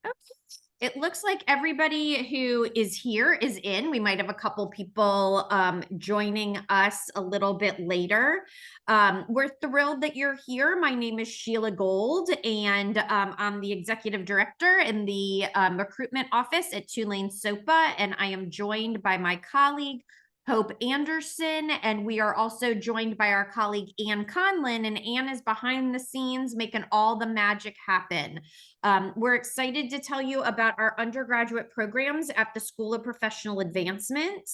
Okay. It looks like everybody who is here is in. We might have a couple people joining us a little bit later. We're thrilled that you're here. My name is Sheila Gold, and I'm the executive director in the recruitment office at Tulane SoPA, and I am joined by my colleague, Hope Anderson, and we are also joined by our colleague Ann Conlin, and Ann is behind the scenes making all the magic happen. We're excited to tell you about our undergraduate programs at the School of Professional Advancement.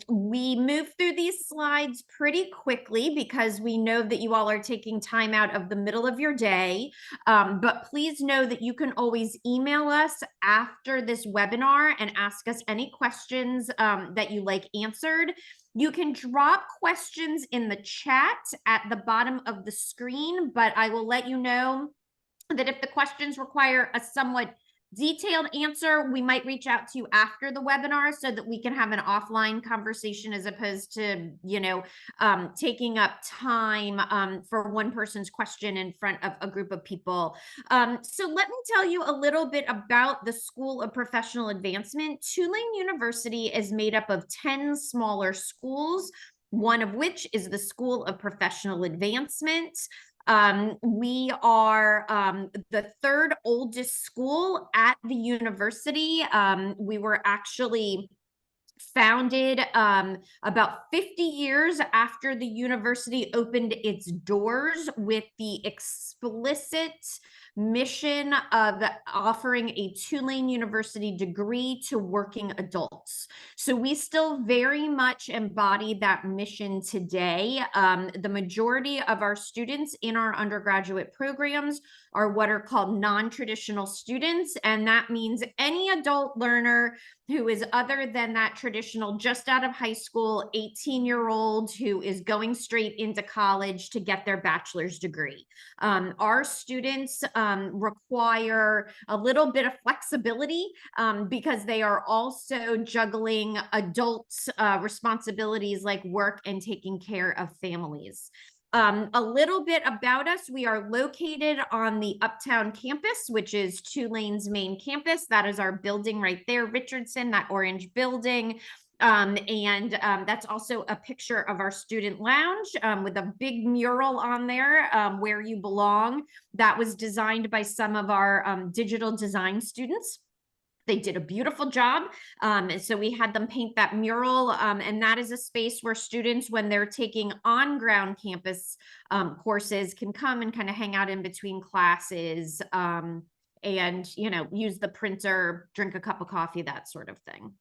We move through these slides pretty quickly because we know that you all are taking time out of the middle of your day, but please know that you can always email us after this webinar and ask us any questions that you like answered. You can drop questions in the chat at the bottom of the screen, but I will let you know that if the questions require a somewhat detailed answer, we might reach out to you after the webinar so that we can have an offline conversation as opposed to, taking up time for one person's question in front of a group of people. So let me tell you a little bit about the School of Professional Advancement. Tulane University is made up of 10 smaller schools, one of which is the School of Professional Advancement. We are the third oldest school at the university. We were actually founded about 50 years after the university opened its doors with the explicit mission of offering a Tulane University degree to working adults. So we still very much embody that mission today. The majority of our students in our undergraduate programs are what are called non-traditional students, and that means any adult learner who is other than that traditional just out of high school 18-year-old who is going straight into college to get their bachelor's degree. Our students require a little bit of flexibility because they are also juggling adult responsibilities like work and taking care of families. A little bit about us. We are located on the Uptown campus, which is Tulane's main campus. That is our building right there, Richardson, that orange building. That's also a picture of our student lounge with a big mural on there, Where You Belong. That was designed by some of our digital design students. They did a beautiful job. So we had them paint that mural, and that is a space where students, when they're taking on-ground campus courses, can come and kind of hang out in between classes and, use the printer, drink a cup of coffee, that sort of thing.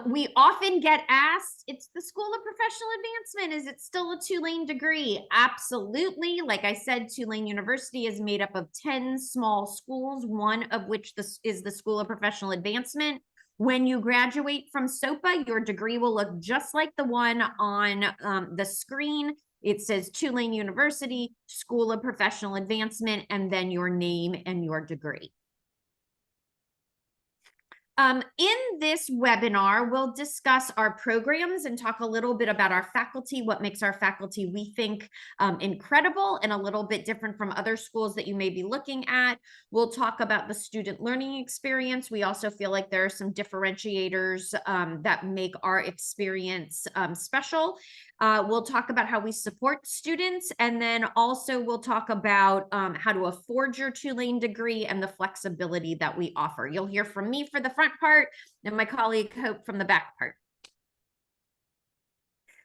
We often get asked, it's the School of Professional Advancement. Is it still a Tulane degree? Absolutely. Like I said, Tulane University is made up of 10 small schools, one of which is the School of Professional Advancement. When you graduate from SoPA, your degree will look just like the one on the screen. It says Tulane University, School of Professional Advancement, and then your name and your degree. In this webinar, we'll discuss our programs and talk a little bit about our faculty, what makes our faculty, we think, incredible and a little bit different from other schools that you may be looking at. We'll talk about the student learning experience. We also feel like there are some differentiators that make our experience special. We'll talk about how we support students, and then also we'll talk about how to afford your Tulane degree and the flexibility that we offer. You'll hear from me for the front part and my colleague Hope from the back part.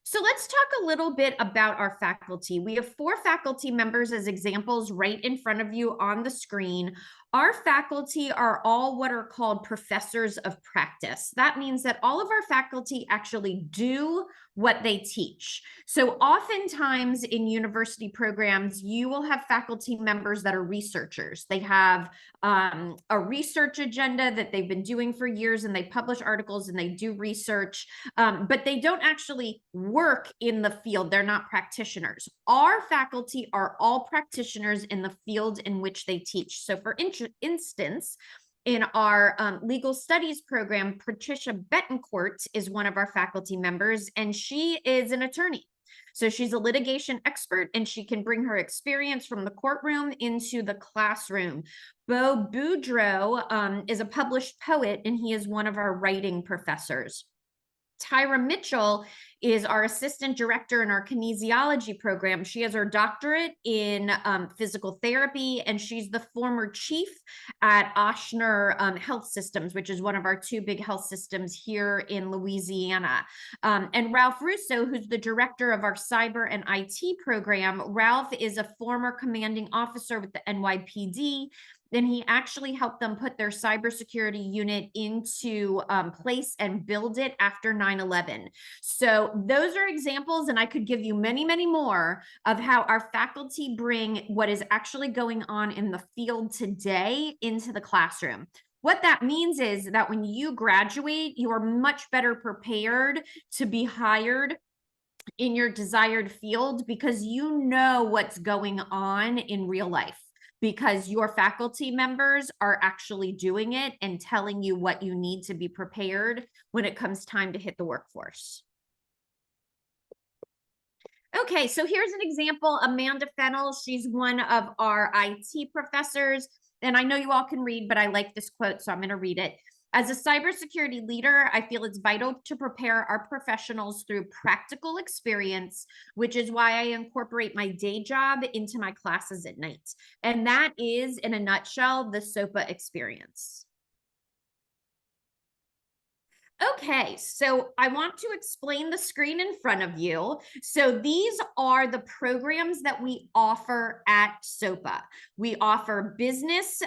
So let's talk a little bit about our faculty. We have 4 faculty members as examples right in front of you on the screen. Our faculty are all what are called professors of practice. That means that all of our faculty actually do what they teach. So oftentimes in university programs, you will have faculty members that are researchers. They have a research agenda that they've been doing for years, and they publish articles and they do research, but they don't actually work in the field. They're not practitioners. Our faculty are all practitioners in the field in which they teach. So for instance, in our legal studies program, Patricia Betancourt is one of our faculty members, and she is an attorney. So she's a litigation expert, and she can bring her experience from the courtroom into the classroom. Beau Boudreau is a published poet, and he is one of our writing professors. Tyra Mitchell is our assistant director in our kinesiology program. She has her doctorate in physical therapy, and she's the former chief at Ochsner Health Systems, which is one of our two big health systems here in Louisiana. And Ralph Russo, who's the director of our cyber and IT program. Ralph is a former commanding officer with the NYPD. Then he actually helped them put their cybersecurity unit into place and build it after 9/11. So those are examples, and I could give you many, many more of how our faculty bring what is actually going on in the field today into the classroom. What that means is that when you graduate, you are much better prepared to be hired in your desired field because you know what's going on in real life, because your faculty members are actually doing it and telling you what you need to be prepared when it comes time to hit the workforce. Okay, so here's an example. Amanda Fennell, she's one of our IT professors. And I know you all can read, but I like this quote, so I'm going to read it. As a cybersecurity leader, I feel it's vital to prepare our professionals through practical experience, which is why I incorporate my day job into my classes at night. And that is, in a nutshell, the SoPA experience. Okay, so I want to explain the screen in front of you. So these are the programs that we offer at SoPA. We offer business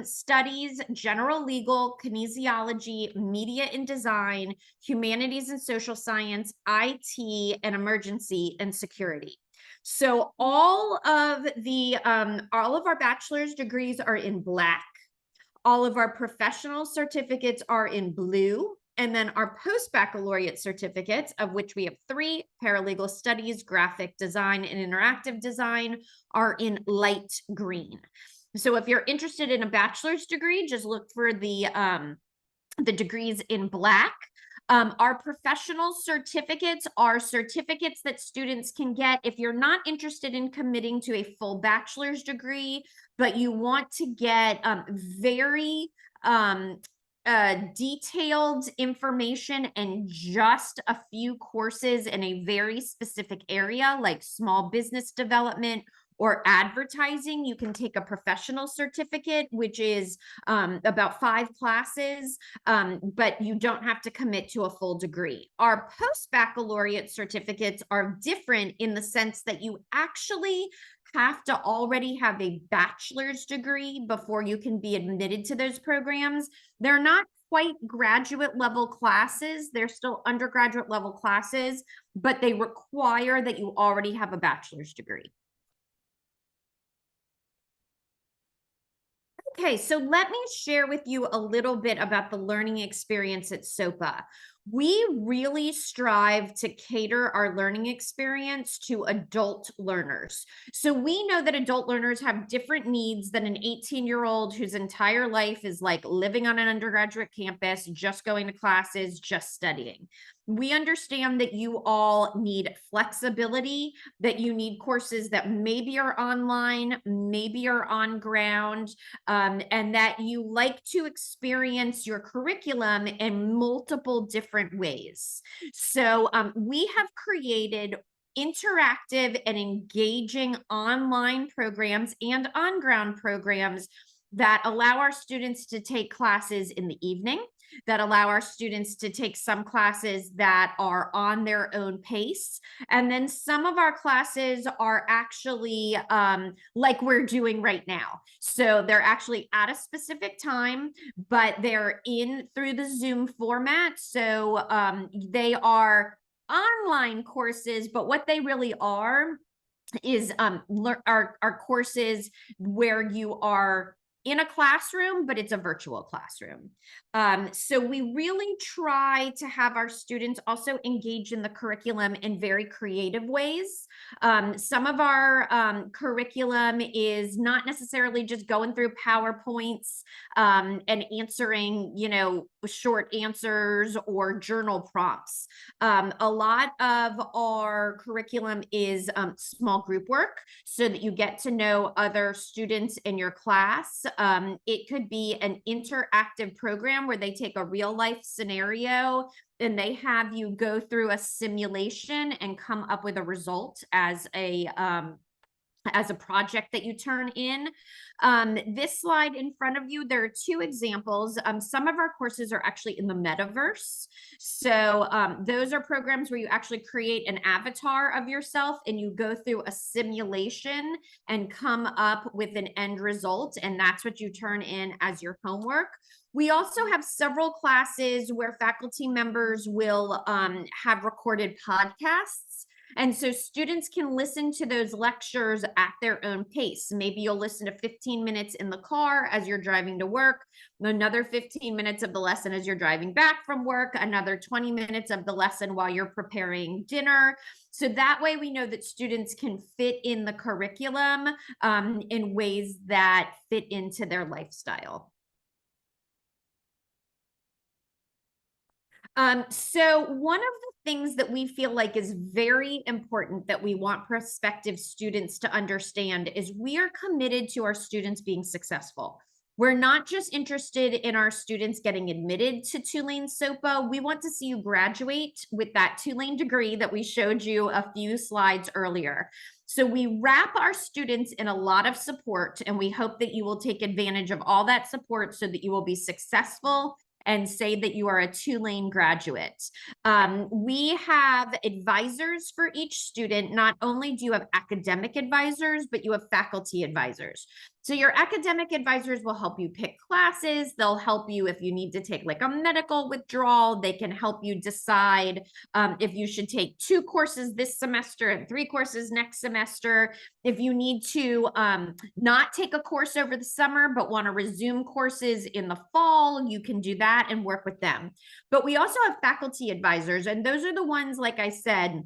studies, general legal, kinesiology, media and design, humanities and social science, IT, and emergency and security. So all of our bachelor's degrees are in black. All of our professional certificates are in blue. And then our post-baccalaureate certificates, of which we have 3, paralegal studies, graphic design, and interactive design, are in light green. So if you're interested in a bachelor's degree, just look for the degrees in black. Our professional certificates are certificates that students can get if you're not interested in committing to a full bachelor's degree, but you want to get very detailed information and just a few courses in a very specific area like small business development or advertising. You can take a professional certificate, which is about 5 classes, but you don't have to commit to a full degree. Our post-baccalaureate certificates are different in the sense that you actually have to already have a bachelor's degree before you can be admitted to those programs. They're not quite graduate level classes. They're still undergraduate level classes, but they require that you already have a bachelor's degree. Okay, so let me share with you a little bit about the learning experience at SoPA. We really strive to cater our learning experience to adult learners. So we know that adult learners have different needs than an 18-year-old whose entire life is like living on an undergraduate campus, just going to classes, just studying. We understand that you all need flexibility, that you need courses that maybe are online, maybe are on ground, and that you like to experience your curriculum in multiple different ways. So we have created interactive and engaging online programs and on-ground programs that allow our students to take classes in the evening, that allow our students to take some classes that are on their own pace. And then some of our classes are actually like we're doing right now. So they're actually at a specific time, but they're in through the Zoom format. So they are online courses, but what they really are is our courses where you are in a classroom, but it's a virtual classroom. So we really try to have our students also engage in the curriculum in very creative ways. Some of our curriculum is not necessarily just going through PowerPoints and answering, short answers or journal prompts. A lot of our curriculum is small group work so that you get to know other students in your class. It could be an interactive program where they take a real life scenario and they have you go through a simulation and come up with a result as a project that you turn in. This slide in front of you, there are two examples. Some of our courses are actually in the metaverse. So those are programs where you actually create an avatar of yourself and you go through a simulation and come up with an end result. And that's what you turn in as your homework. We also have several classes where faculty members will have recorded podcasts. And so students can listen to those lectures at their own pace. Maybe you'll listen to 15 minutes in the car as you're driving to work, another 15 minutes of the lesson as you're driving back from work, another 20 minutes of the lesson while you're preparing dinner. So that way we know that students can fit in the curriculum in ways that fit into their lifestyle. So one of the things that we feel like is very important that we want prospective students to understand is we are committed to our students being successful. We're not just interested in our students getting admitted to Tulane SoPA. We want to see you graduate with that Tulane degree that we showed you a few slides earlier. So we wrap our students in a lot of support, and we hope that you will take advantage of all that support so that you will be successful and say that you are a Tulane graduate. We have advisors for each student. Not only do you have academic advisors, but you have faculty advisors. So your academic advisors will help you pick classes. They'll help you if you need to take like a medical withdrawal. They can help you decide if you should take 2 courses this semester and 3 courses next semester. If you need to not take a course over the summer, but want to resume courses in the fall, you can do that and work with them. But we also have faculty advisors, and those are the ones, like I said,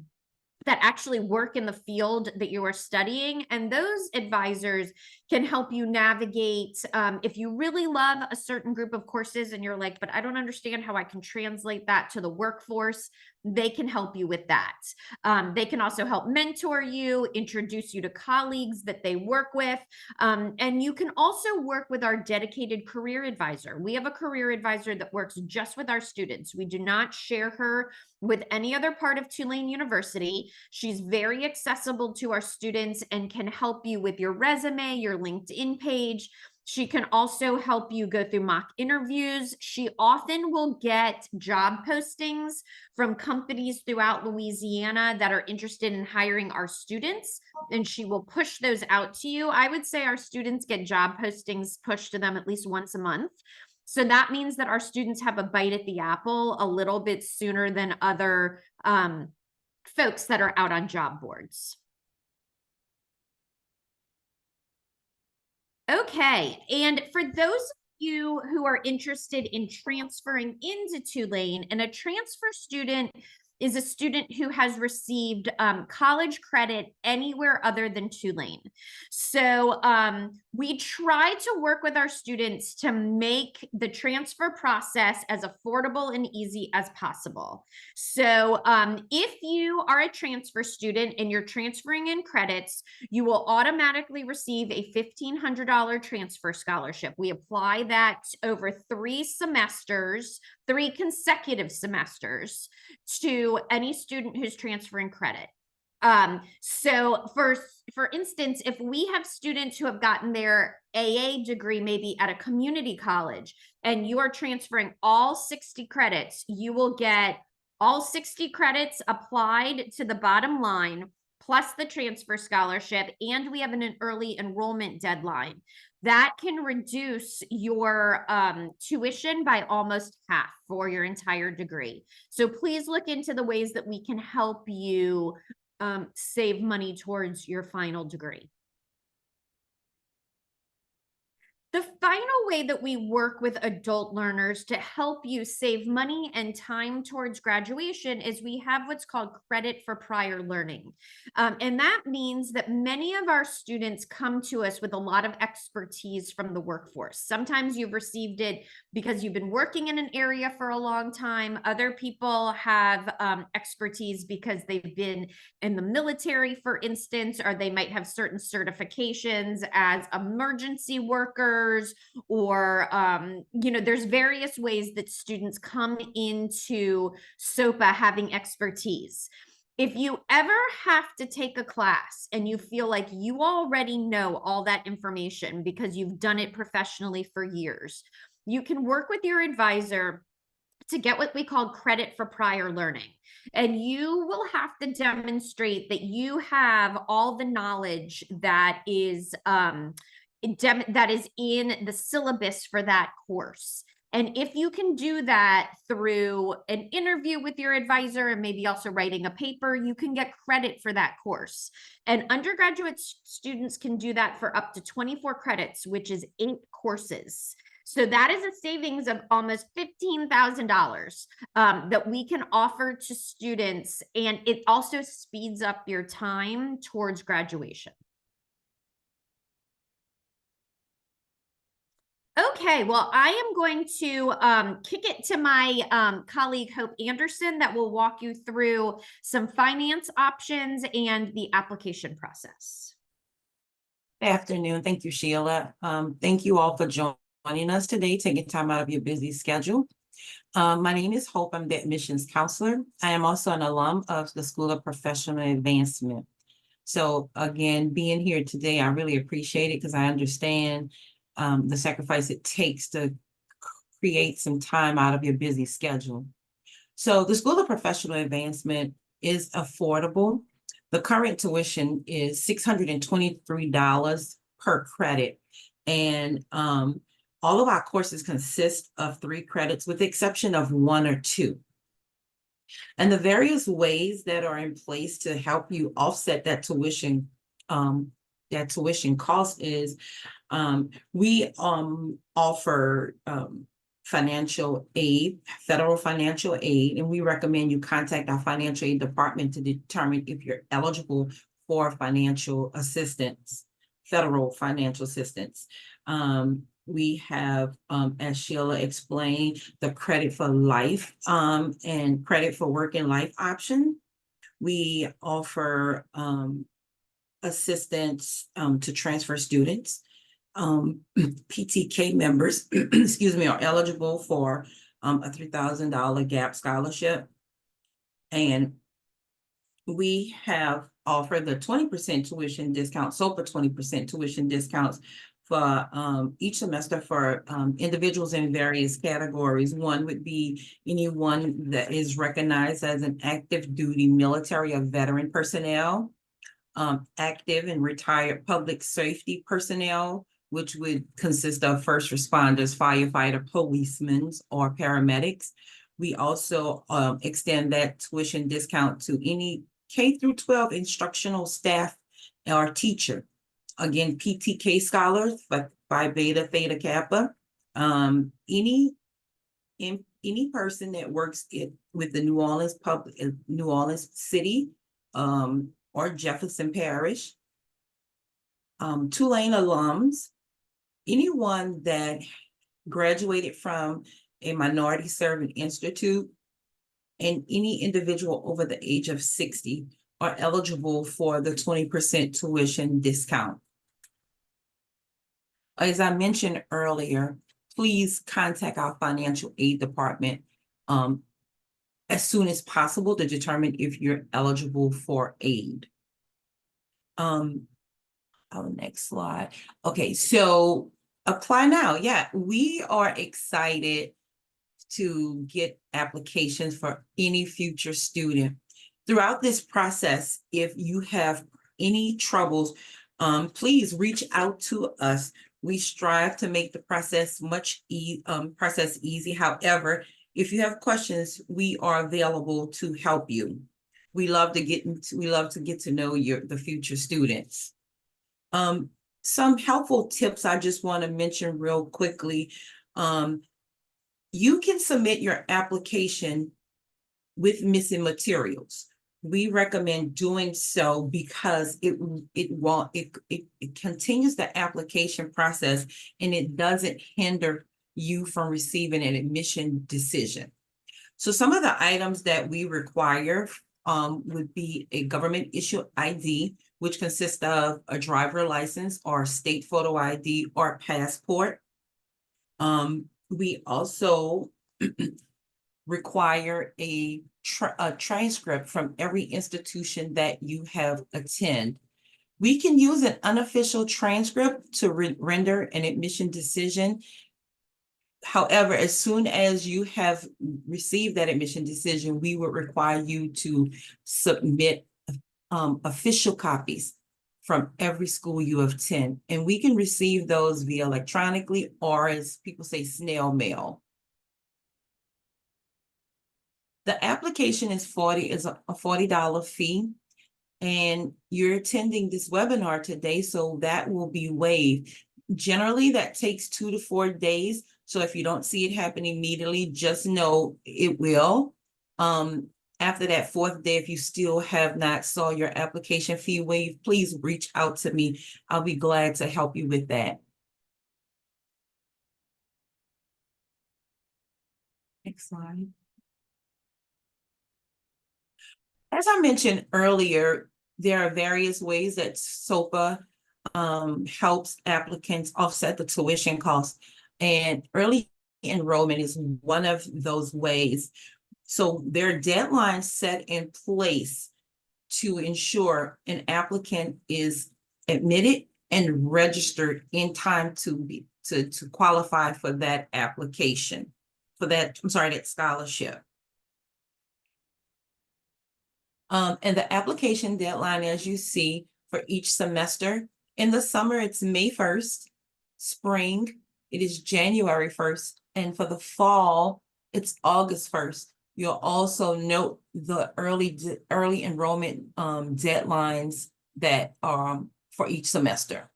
that actually work in the field that you are studying. And those advisors can help you navigate if you really love a certain group of courses and you're like, but I don't understand how I can translate that to the workforce. They can help you with that. They can also help mentor you, introduce you to colleagues that they work with. And you can also work with our dedicated career advisor. We have a career advisor that works just with our students. We do not share her with any other part of Tulane University. She's very accessible to our students and can help you with your resume, your LinkedIn page. She can also help you go through mock interviews. She often will get job postings from companies throughout Louisiana that are interested in hiring our students, and she will push those out to you. I would say our students get job postings pushed to them at least once a month. So that means that our students have a bite at the apple a little bit sooner than other folks that are out on job boards. Okay, and for those of you who are interested in transferring into Tulane, and a transfer student is a student who has received college credit anywhere other than Tulane. So we try to work with our students to make the transfer process as affordable and easy as possible. So if you are a transfer student and you're transferring in credits, you will automatically receive a $1,500 transfer scholarship. We apply that over 3 semesters, 3 consecutive semesters, to any student who's transferring credit. So for instance, if we have students who have gotten their AA degree maybe at a community college and you are transferring all 60 credits, you will get all 60 credits applied to the bottom line, plus the transfer scholarship, and we have an early enrollment deadline. That can reduce your tuition by almost half for your entire degree. So please look into the ways that we can help you save money towards your final degree. The final way that we work with adult learners to help you save money and time towards graduation is we have what's called credit for prior learning. And that means that many of our students come to us with a lot of expertise from the workforce. Sometimes you've received it because you've been working in an area for a long time. Other people have expertise because they've been in the military, for instance, or they might have certain certifications as emergency workers, or there's various ways that students come into SoPA having expertise. If you ever have to take a class and you feel like you already know all that information because you've done it professionally for years, you can work with your advisor to get what we call credit for prior learning. And you will have to demonstrate that you have all the knowledge that is that is in the syllabus for that course. And if you can do that through an interview with your advisor and maybe also writing a paper, you can get credit for that course. And undergraduate students can do that for up to 24 credits, which is 8 courses. So that is a savings of almost $15,000 that we can offer to students. And it also speeds up your time towards graduation. Okay, well, I am going to kick it to my colleague, Hope Anderson, that will walk you through some finance options and the application process. Good afternoon. Thank you, Sheila. Thank you all for joining us today, taking time out of your busy schedule. My name is Hope. I'm the admissions counselor. I am also an alum of the School of Professional Advancement. So again, being here today, I really appreciate it because I understand the sacrifice it takes to create some time out of your busy schedule. So the School of Professional Advancement is affordable. The current tuition is $623 per credit. And all of our courses consist of 3 credits with the exception of 1 or 2. And the various ways that are in place to help you offset that tuition cost is we offer financial aid, federal financial aid, and we recommend you contact our financial aid department to determine if you're eligible for financial assistance, federal financial assistance. We have, as Sheila explained, the credit for life and credit for work and life option. We offer assistance to transfer students. PTK members, excuse me, are eligible for a $3,000 GAP scholarship. And we have offered the 20% tuition discount, SoPA 20% tuition discounts for each semester for individuals in various categories. One would be anyone that is recognized as an active duty military or veteran personnel, active and retired public safety personnel, which would consist of first responders, firefighter, policemen, or paramedics. We also extend that tuition discount to any K through 12 instructional staff or teacher. Again, PTK scholars, but Phi Beta Theta Kappa. Any person that works with the New Orleans City or Jefferson Parish, Tulane alums, anyone that graduated from a minority serving institute, and any individual over the age of 60 are eligible for the 20% tuition discount. As I mentioned earlier, please contact our financial aid department as soon as possible to determine if you're eligible for aid. Next slide. Okay, so apply now. Yeah, we are excited to get applications for any future student. Throughout this process, if you have any troubles, please reach out to us. We strive to make the process easy. However, if you have questions, we are available to help you. We love to get to know the future students. Some helpful tips I just want to mention real quickly. You can submit your application with missing materials. We recommend doing so because it continues the application process and it doesn't hinder you from receiving an admission decision. So some of the items that we require would be a government issue ID, which consists of a driver license or state photo ID or passport. We also require a transcript from every institution that you have attended. We can use an unofficial transcript to render an admission decision. However, as soon as you have received that admission decision, we would require you to submit official copies from every school you have attended. And we can receive those via electronically or, as people say, snail mail. The application is a $40 fee, and you're attending this webinar today, so that will be waived. Generally, that takes 2 to 4 days. So if you don't see it happen immediately, just know it will. After that 4th day, if you still have not saw your application fee waived, please reach out to me. I'll be glad to help you with that. Next slide. As I mentioned earlier, there are various ways that SoPA helps applicants offset the tuition costs, and early enrollment is one of those ways. So there are deadlines set in place to ensure an applicant is admitted and registered in time to qualify for that application, that scholarship. And the application deadline, as you see, for each semester, in the summer, it's May 1st, spring, it is January 1st, and for the fall, it's August 1st. You'll also note the early enrollment deadlines that are for each semester.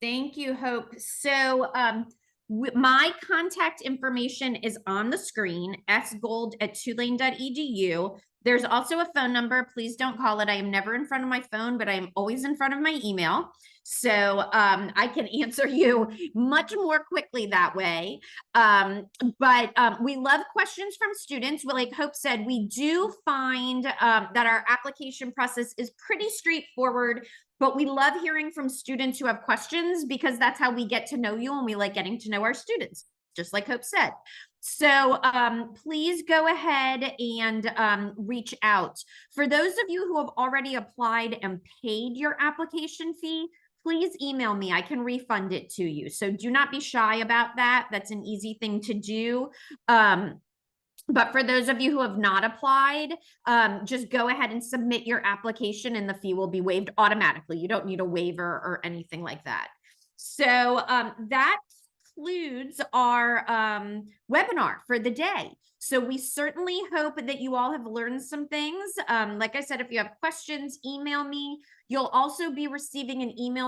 Thank you, Hope. So my contact information is on the screen, sgold@tulane.edu. There's also a phone number. Please don't call it. I am never in front of my phone, but I am always in front of my email. So I can answer you much more quickly that way. But we love questions from students. Well, like Hope said, we do find that our application process is pretty straightforward. But we love hearing from students who have questions because that's how we get to know you, and we like getting to know our students, just like Hope said. So please go ahead and reach out. For those of you who have already applied and paid your application fee, please email me. I can refund it to you. So do not be shy about that. That's an easy thing to do. But for those of you who have not applied, just go ahead and submit your application and the fee will be waived automatically. You don't need a waiver or anything like that. So that concludes our webinar for the day. So we certainly hope that you all have learned some things. Like I said, if you have questions, email me. You'll also be receiving an email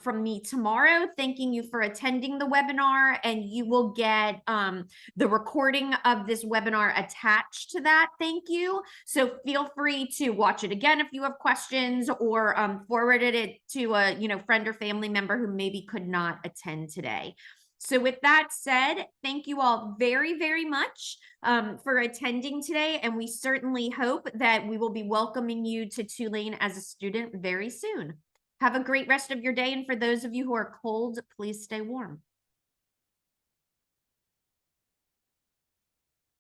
from me tomorrow, thanking you for attending the webinar, and you will get the recording of this webinar attached to that. Thank you. So feel free to watch it again if you have questions, or forwarded it to a friend or family member who maybe could not attend today. So with that said, thank you all very, very much for attending today. And we certainly hope that we will be welcoming you to Tulane as a student very soon. Have a great rest of your day. And for those of you who are cold, please stay warm.